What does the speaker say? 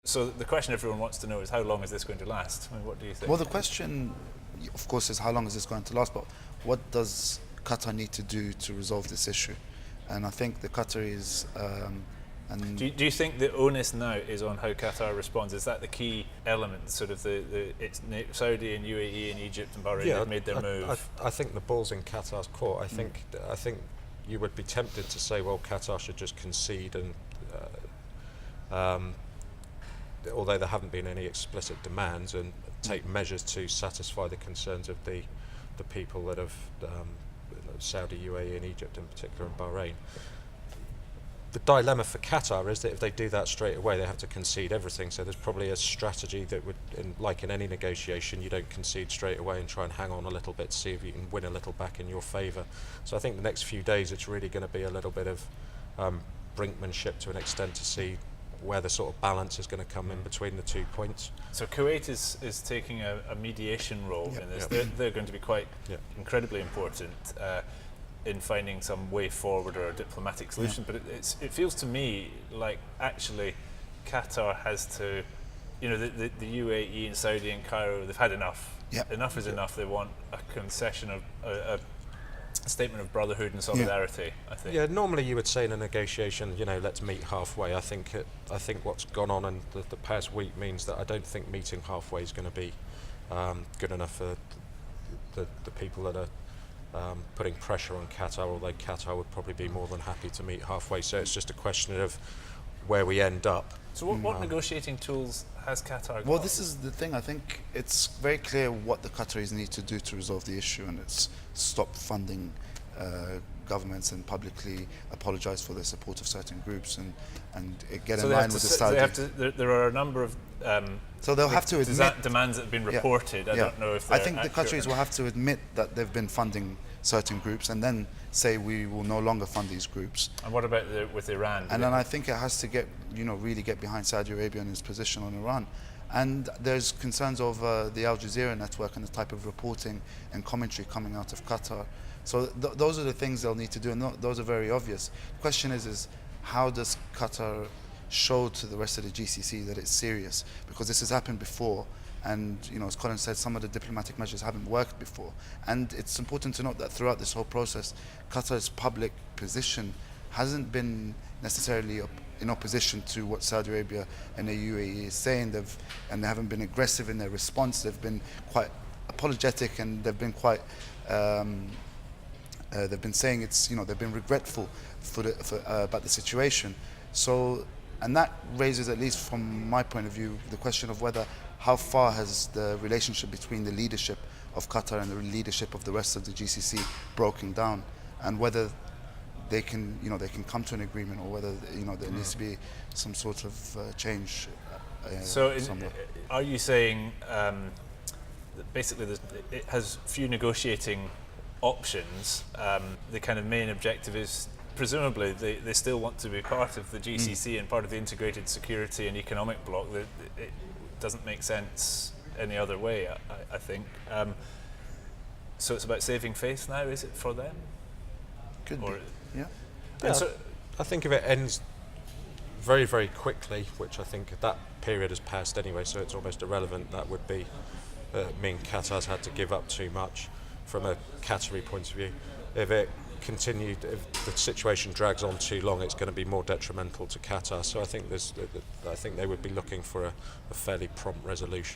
So the question everyone wants to know is, how long is this going to last? I mean, what do you think? Well, the question, of course, is how long is this going to last, but what does Qatar need to do to resolve this issue? And I think the Qataris... Do you think the onus now is on how Qatar responds? Is that the key element? Sort of it's Saudi and UAE and Egypt and Bahrain have made their move. I think the ball's in Qatar's court. I think you would be tempted to say, well, Qatar should just concede, and although there haven't been any explicit demands, and take measures to satisfy the concerns of the people that have Saudi, UAE and Egypt in particular, and Bahrain. The dilemma for Qatar is that if they do that straight away, they have to concede everything. So there's probably a strategy that would, like in any negotiation, you don't concede straight away and try and hang on a little bit to see if you can win a little back in your favour. So I think the next few days it's really going to be a little bit of brinkmanship to an extent to see where the sort of balance is going to come in between the 2 points. So Kuwait is taking a mediation role in this. They're going to be quite incredibly important in finding some way forward or a diplomatic solution, but it feels to me like actually Qatar has to, the UAE and Saudi and Cairo, they've had enough. Enough is enough. They want a concession of a statement of brotherhood and solidarity. I think. Yeah, normally you would say in a negotiation, let's meet halfway. I think what's gone on in the past week means that I don't think meeting halfway is going to be good enough for the people that are putting pressure on Qatar, although Qatar would probably be more than happy to meet halfway. So it's just a question of where we end up. So what negotiating tools has Qatar got? Well, this is the thing. I think it's very clear what the Qataris need to do to resolve the issue, and it's stop funding governments and publicly apologise for their support of certain groups and get in line with the Saudi. There are a number of so they'll have to admit demands that have been reported. I don't know if they're I think the Qataris will have to admit that they've been funding certain groups and then say we will no longer fund these groups. And what about with Iran? And then I think it has to get, really get behind Saudi Arabia and its position on Iran. And there's concerns over the Al Jazeera network and the type of reporting and commentary coming out of Qatar. So those are the things they'll need to do, and those are very obvious. The question is how does Qatar show to the rest of the GCC that it's serious? Because this has happened before, and as Colin said, some of the diplomatic measures haven't worked before. And it's important to note that throughout this whole process, Qatar's public position hasn't been necessarily in opposition to what Saudi Arabia and the UAE is saying. They haven't been aggressive in their response. They've been quite apologetic, and they've been quite they've been saying they've been regretful about the situation. So, and that raises, at least from my point of view, the question of how far has the relationship between the leadership of Qatar and the leadership of the rest of the GCC broken down, and whether they can come to an agreement, or whether there needs to be some sort of change. Are you saying that basically it has few negotiating options? The kind of main objective is presumably they still want to be part of the GCC and part of the integrated security and economic bloc. It doesn't make sense any other way, I think. So it's about saving face now, is it, for them? Could be. So I think if it ends very, very quickly, which I think that period has passed anyway, so it's almost irrelevant, that would be mean Qatar's had to give up too much from a Qatari point of view. If the situation drags on too long, it's going to be more detrimental to Qatar. So I think they would be looking for a fairly prompt resolution.